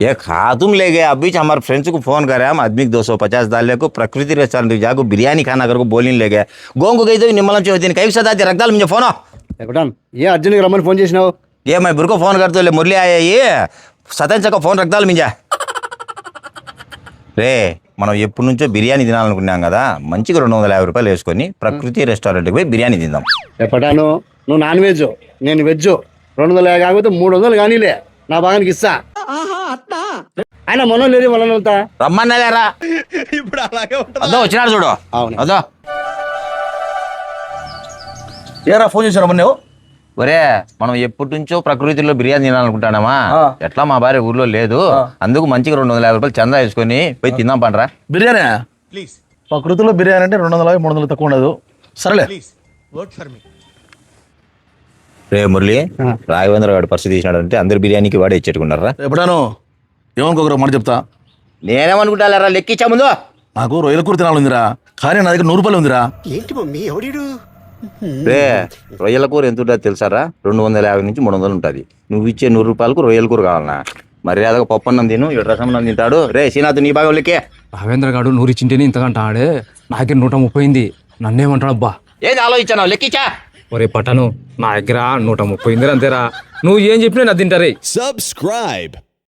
ये खा तुम ले गए अभी हमारे फ्रेंड्स को फोन करे हम आदमी 250 डाले को प्रकृति रेस्टोरेंट जाको बिरयानी खाना कर को बोलने ले गए गोंग को गई तो निम्मलम चौधरी कई सदा रख डाल मुझे फोन ఎక్కడాను ఏ అర్జున్కి రమ్మని ఫోన్ చేసినావు? ये मैं बुर को फोन करते ले मुरली आया ये సతన్ చక్క ఫోన్ రక్ దాల్ మింజా రే మనం ఎప్పటి నుంచో బిర్యానీ తినాలనుకున్నాం కదా మంచిగా 250 రూపాయలు వేసుకొని ప్రకృతి రెస్టారెంట్కి పోయి బిర్యానీ తిందాం. ఎప్పటాను నువ్వు నాన్ వెజ్ నేను వెజ్ 200 కాకపోతే 300 కానీలే నా భాగానికి ఇస్తా. ఆయన మొన్న లేదు మొన్న రమ్మన్నలేరా ఇప్పుడు అలాగే అదో వచ్చినాడు చూడు. అవును. అదో ఏరా ఫోన్ చేశారు మొన్న ఒరే మనం ఎప్పటి నుంచో ప్రకృతిలో బిర్యానీ తినాలనుకుంటానమా ఎట్లా మా భార్య ఊర్లో లేదు అందుకు మంచిగా 250 రూపాయలు చందా వేసుకొని పోయి తిందాం పండ్రా. బిర్యానీ ప్రకృతిలో బిర్యానీ అంటే 250 300 తక్కువ ఉండదు. సరేలే రే మురళి రాఘవేంద్ర వాడు పర్సు తీసినాడు అంటే అందరు బిర్యానీకి వాడే ఇచ్చేట్టుకున్నారా? ఎప్పుడాను ఏమనుకోకరా మాట చెప్తా. నేనేమనుకుంటారా లెక్కిచ్చా ముందు నాకు రొయ్యల కూర తినాలందిరా కానీ నా దగ్గర 100 రూపాయలు ఉందిరా. ఏంటి మమ్మీ ఎవడీడు? రే రొయ్యల కూర ఎంత ఉంటుంది తెలుసారా? 250 నుంచి 300 ఉంటుంది. నువ్వు ఇచ్చే 100 రూపాయలకు రొయ్యల కూర కావాలన్నా మర్యాదగా పప్పన్నం తిను ఇటు రసమన్నం తింటాడు. రే శ్రీనాథ్ నీ బాగా లెక్కే రావేంద్ర గారు 100 ఇచ్చింటేనే ఇంతకంట ఆడే నాకే 130 నన్నేమంటాడు అబ్బా ఏది ఆలోచించాను లెక్కిచ్చా. ఒరే పట్టను నా దగ్గర 130 అంతేరా నువ్వు ఏం చెప్పినా నా తింటారే. Subscribe.